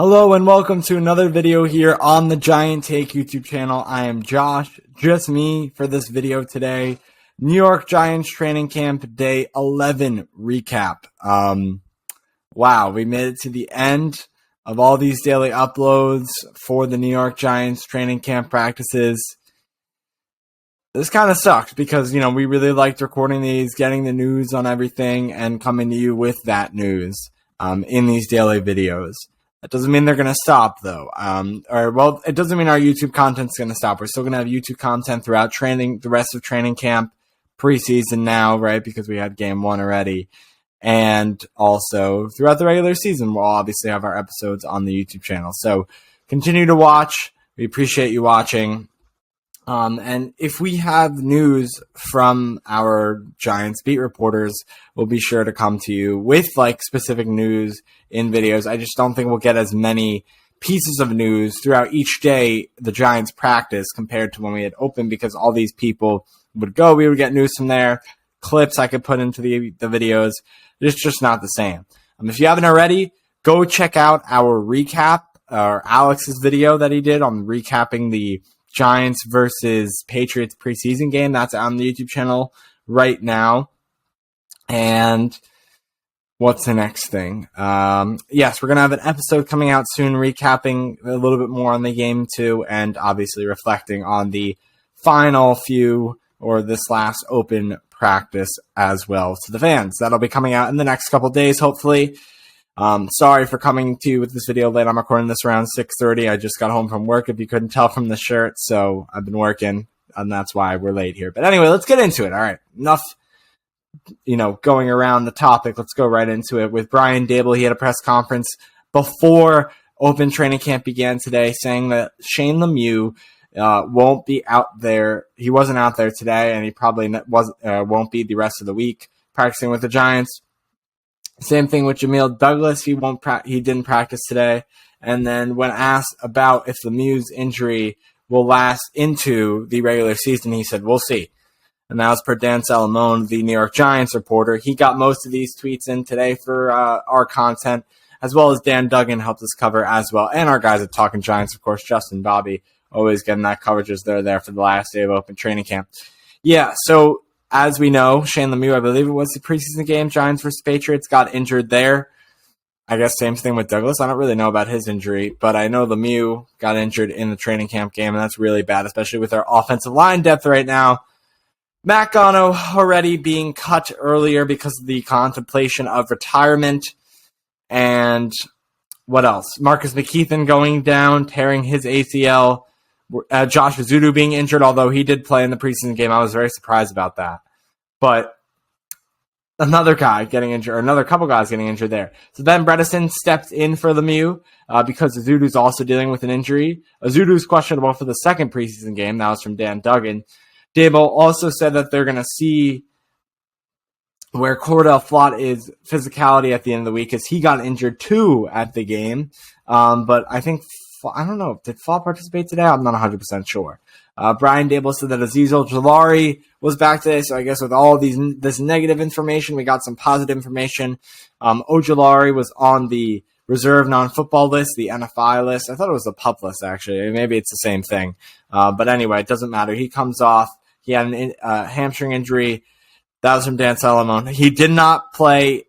Hello and welcome to another video here on the Giant Take YouTube channel. I am Josh, just me for this video today. New York Giants training camp day 11 recap. Wow, we made it to the end of all these daily uploads for the New York Giants training camp practices. This kind of sucks because, we really liked recording these, getting the news on everything, and coming to you with that news in these daily videos. That doesn't mean they're going to stop, though. It doesn't mean our YouTube content's going to stop. We're still going to have YouTube content throughout training, the rest of training camp, preseason now, right? Because we had game one already. And also throughout the regular season, we'll obviously have our episodes on the YouTube channel. So continue to watch. We appreciate you watching. And if we have news from our Giants beat reporters, we'll be sure to come to you with specific news in videos. I just don't think we'll get as many pieces of news throughout each day the Giants practice compared to when we had opened, because all these people would go. We would get news from there, clips I could put into the videos. It's just not the same. If you haven't already, go check out our recap, or Alex's video that he did on recapping the Giants versus Patriots preseason game. That's on the YouTube channel right now. And what's the next thing? Yes, we're going to have an episode coming out soon recapping a little bit more on the game too, and obviously reflecting on the final few, or this last open practice as well to the fans. That'll be coming out in the next couple days, hopefully. Sorry for coming to you with this video late. I'm recording this around 6:30. I just got home from work, if you couldn't tell from the shirt, so I've been working, and that's why we're late here. But anyway, let's get into it. All right, enough, going around the topic. Let's go right into it with Brian Daboll. He had a press conference before open training camp began today, saying that Shane Lemieux won't be out there. He wasn't out there today, and he probably won't be the rest of the week practicing with the Giants. Same thing with Jamil Douglas. He didn't practice today. And then when asked about if Lemieux's injury will last into the regular season, he said, "We'll see." And that was per Dan Salamone, the New York Giants reporter. He got most of these tweets in today for our content, as well as Dan Duggan helped us cover as well. And our guys at Talking Giants, of course, Justin, Bobby, always getting that coverage as they're there for the last day of open training camp. Yeah, so as we know, Shane Lemieux, I believe it was the preseason game, Giants versus Patriots, got injured there. I guess same thing with Douglas. I don't really know about his injury, but I know Lemieux got injured in the training camp game, and that's really bad, especially with our offensive line depth right now. Matt Gano already being cut earlier because of the contemplation of retirement. And what else? Marcus McKeithen going down, tearing his ACL. Josh Vizudu being injured, although he did play in the preseason game. I was very surprised about that. But another guy getting injured, or another couple guys getting injured there. So then Bredesen stepped in for Lemieux because Vizudu's also dealing with an injury. Vizudu's questionable for the second preseason game. That was from Dan Duggan. Daboll also said that they're going to see where Cordell Flott is physicality at the end of the week, because he got injured too at the game. But I don't know. Did Flott participate today? I'm not 100% sure. Brian Daboll said that Azeez Ojulari was back today, so I guess with all this negative information, we got some positive information. Ojulari was on the reserve non-football list, the NFI list. I thought it was the PUP list, actually. Maybe it's the same thing. But anyway, it doesn't matter. He comes off. He had a hamstring injury. That was from Dan Salamone. He did not play,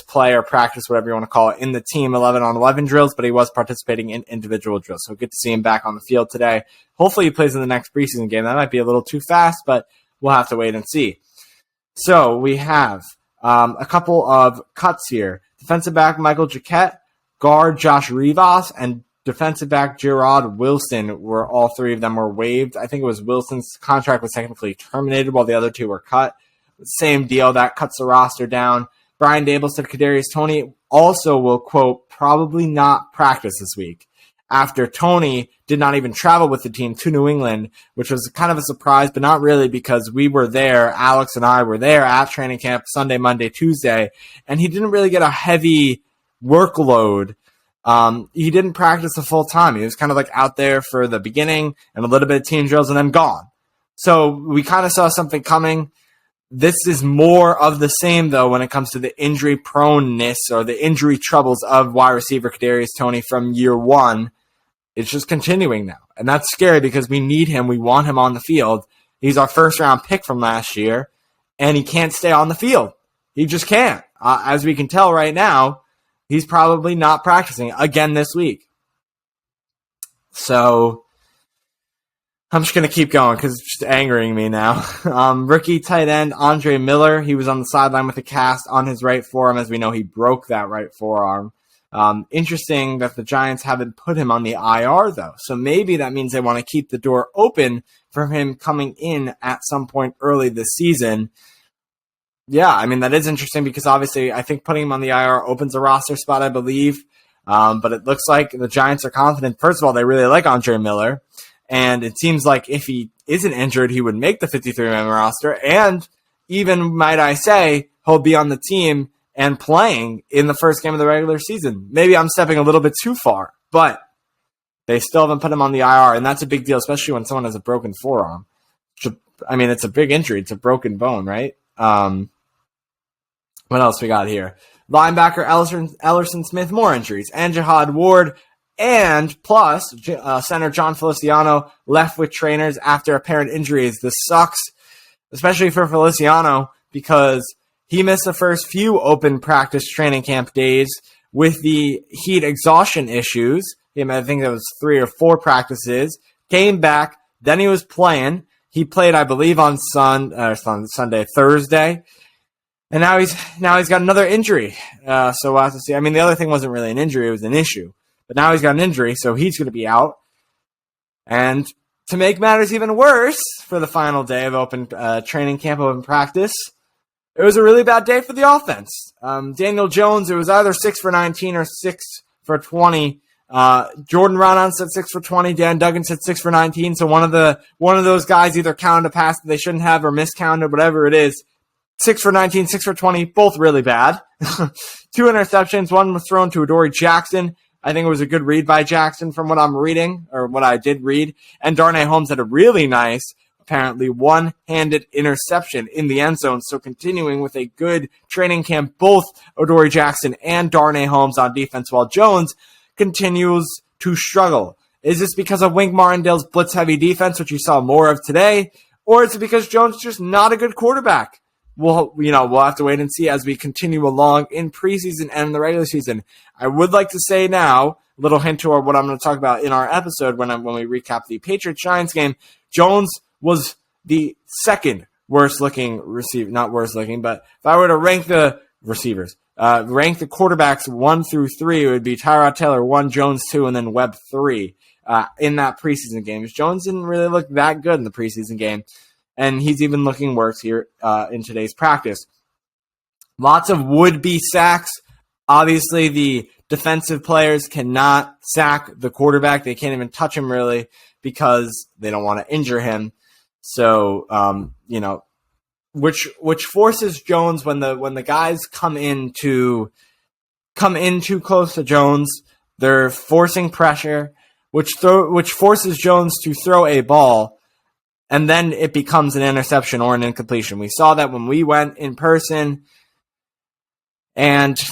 play or practice, whatever you want to call it, in the team 11-on-11 drills, but he was participating in individual drills. So good to see him back on the field today. Hopefully he plays in the next preseason game. That might be a little too fast, but we'll have to wait and see. So we have a couple of cuts here. Defensive back Michael Jacquet, guard Josh Rivas, and defensive back Gerard Wilson, were all three of them were waived. I think it was Wilson's contract was technically terminated while the other two were cut. Same deal. That cuts the roster down. Brian Daboll said Kadarius Toney also will, quote, probably not practice this week, after Toney did not even travel with the team to New England, which was kind of a surprise, but not really, because we were there, Alex and I were there at training camp Sunday, Monday, Tuesday, and he didn't really get a heavy workload. He didn't practice the full time. He was kind of out there for the beginning and a little bit of team drills and then gone. So we kind of saw something coming. This is more of the same, though, when it comes to the injury proneness or the injury troubles of wide receiver Kadarius Toney from year one. It's just continuing now. And that's scary because we need him. We want him on the field. He's our first-round pick from last year, and he can't stay on the field. He just can't. As we can tell right now, he's probably not practicing again this week. So I'm just going to keep going because it's just angering me now. Rookie tight end Andre Miller, he was on the sideline with a cast on his right forearm. As we know, he broke that right forearm. Interesting that the Giants haven't put him on the IR, though. So maybe that means they want to keep the door open for him coming in at some point early this season. Yeah, I mean, that is interesting because obviously I think putting him on the IR opens a roster spot, I believe. But it looks like the Giants are confident. First of all, they really like Andre Miller. And it seems like if he isn't injured, he would make the 53-man roster. And even, might I say, he'll be on the team and playing in the first game of the regular season. Maybe I'm stepping a little bit too far, but they still haven't put him on the IR, and that's a big deal, especially when someone has a broken forearm. I mean, it's a big injury. It's a broken bone, right? What else we got here? Linebacker Ellerson Smith, more injuries. And Jihad Ward, and plus center John Feliciano left with trainers after apparent injuries. This sucks, especially for Feliciano, because he missed the first few open practice training camp days with the heat exhaustion issues. I think that was 3 or 4 practices. Came back, then he was playing. He played, I believe, on Thursday. And now he's got another injury. So we'll have to see. I mean, the other thing wasn't really an injury, it was an issue. But now he's got an injury, so he's going to be out. And to make matters even worse, for the final day of open training camp, open practice, it was a really bad day for the offense. Daniel Jones, it was either 6 for 19 or 6 for 20. Jordan Raanan said 6 for 20. Dan Duggan said 6 for 19. So one of those guys either counted a pass that they shouldn't have or miscounted, whatever it is. 6 for 19, 6 for 20, both really bad. 2 interceptions. One was thrown to Adoree Jackson. I think it was a good read by Jackson from what I'm reading, or what I did read. And Darnay Holmes had a really nice, apparently, one-handed interception in the end zone. So continuing with a good training camp, both Adoree Jackson and Darnay Holmes on defense, while Jones continues to struggle. Is this because of Wink Martindale's blitz-heavy defense, which you saw more of today, or is it because Jones is just not a good quarterback? We'll have to wait and see as we continue along in preseason and in the regular season. I would like to say now, a little hint to what I'm going to talk about in our episode when we recap the Patriots-Giants game. Jones was the second worst looking receiver, not worst looking, but if I were to rank the receivers, rank the quarterbacks 1 through 3, it would be Tyrod Taylor 1, Jones 2, and then Webb 3 in that preseason game. Because Jones didn't really look that good in the preseason game. And he's even looking worse here in today's practice. Lots of would-be sacks. Obviously, the defensive players cannot sack the quarterback. They can't even touch him, really, because they don't want to injure him. So, which forces Jones, when the guys come in too close to Jones, they're forcing pressure, which forces Jones to throw a ball. And then it becomes an interception or an incompletion. We saw that when we went in person. And,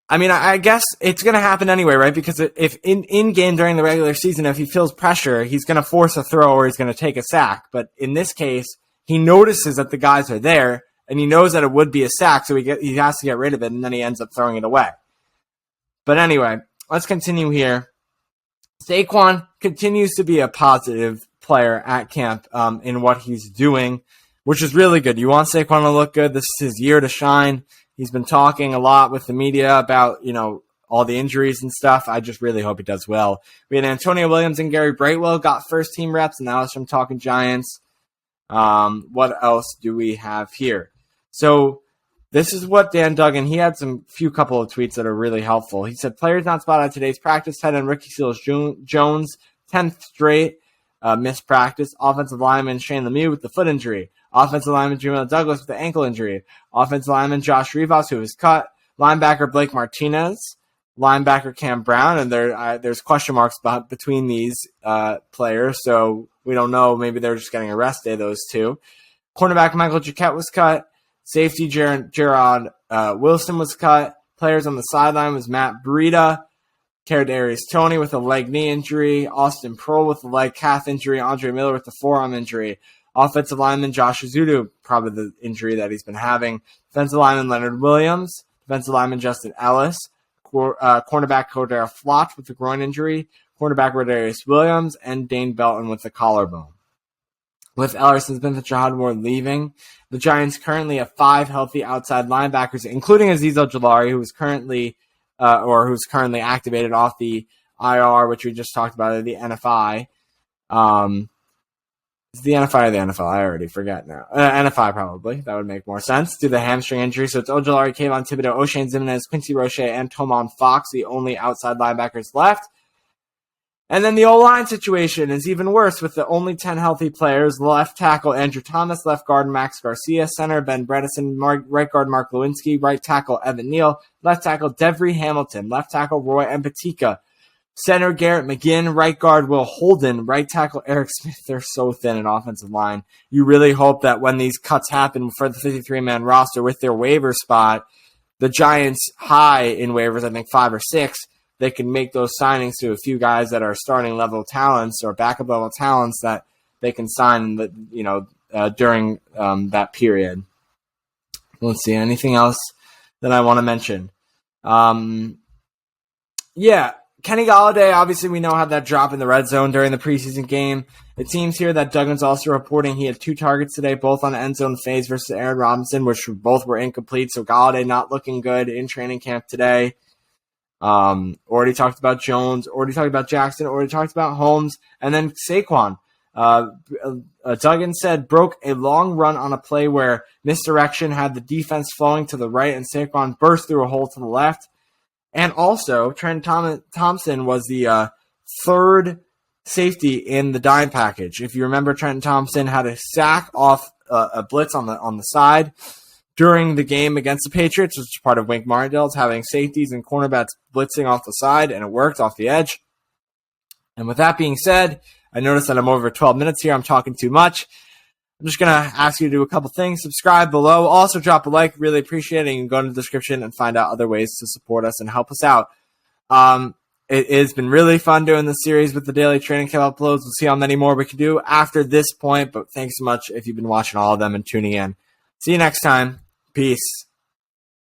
I mean, I guess it's going to happen anyway, right? Because if in game during the regular season, if he feels pressure, he's going to force a throw or he's going to take a sack. But in this case, he notices that the guys are there, and he knows that it would be a sack, so he has to get rid of it, and then he ends up throwing it away. But anyway, let's continue here. Saquon continues to be a positive player at camp in what he's doing, which is really good. You want Saquon to look good. This is his year to shine. He's been talking a lot with the media about, all the injuries and stuff. I just really hope he does well. We had Antonio Williams and Gary Brightwell got first team reps, and that was from Talking Giants. What else do we have here? So this is what Dan Duggan, he had few couple of tweets that are really helpful. He said, players not spotted at today's practice, tight end Ricky Seals-Jones, 10th straight missed practice. Offensive lineman Shane Lemieux with the foot injury. Offensive lineman Jamil Douglas with the ankle injury. Offensive lineman Josh Rivas, who was cut. Linebacker Blake Martinez. Linebacker Cam Brown. And there's question marks between these players, so we don't know. Maybe they're just getting a rest day, those two. Cornerback Michael Jacquet was cut. Safety Gerard Wilson was cut. Players on the sideline was Matt Breida, Kadarius Toney with a leg knee injury, Austin Pearl with a leg calf injury, Andre Miller with the forearm injury. Offensive lineman Josh Azudu, probably the injury that he's been having. Defensive lineman Leonard Williams. Defensive lineman Justin Ellis. Cornerback Cordero Flott with the groin injury. Cornerback Rodarius Williams. And Dane Belton with the collarbone. With Ellerson Smith and Jahad Ward leaving, the Giants currently have 5 healthy outside linebackers, including Azeez Ojulari, who's currently activated off the IR, which we just talked about, the NFI. Is the NFI or the NFL? I already forget now. NFI probably. That would make more sense. Due to the hamstring injury. So it's Ojulari, Kayvon Thibodeau, O'Shane Ximines, Quincy Roche, and Tomon Fox, the only outside linebackers left. And then the O-line situation is even worse with the only 10 healthy players. Left tackle Andrew Thomas, left guard Max Garcia, center Ben Bredesen, right guard Mark Lewinsky, right tackle Evan Neal, left tackle Devery Hamilton, left tackle Roy Mbatika, center Garrett McGinn, right guard Will Holden, right tackle Eric Smith. They're so thin in offensive line. You really hope that when these cuts happen for the 53-man roster with their waiver spot, the Giants high in waivers, I think 5 or 6, they can make those signings to a few guys that are starting level talents or backup level talents that they can sign, during that period. Let's see, anything else that I want to mention? Kenny Golladay, obviously we know had that drop in the red zone during the preseason game. It seems here that Duggan's also reporting he had 2 targets today, both on end zone phase versus Aaron Robinson, which both were incomplete. So Golladay not looking good in training camp today. Already talked about Jones, already talked about Jackson, already talked about Holmes, and then Saquon. Duggan said broke a long run on a play where misdirection had the defense flowing to the right and Saquon burst through a hole to the left. And also, Trent Thompson was the 3rd safety in the dime package. If you remember, Trent Thompson had a sack off a blitz on the side during the game against the Patriots, which is part of Wink Martindale's having safeties and cornerbacks blitzing off the side, and it worked off the edge. And with that being said, I noticed that I'm over 12 minutes here. I'm talking too much. I'm just going to ask you to do a couple things. Subscribe below. Also, drop a like. Really appreciate it. You can go in the description and find out other ways to support us and help us out. It has been really fun doing this series with the daily training camp uploads. We'll see how many more we can do after this point. But thanks so much if you've been watching all of them and tuning in. See you next time. Peace.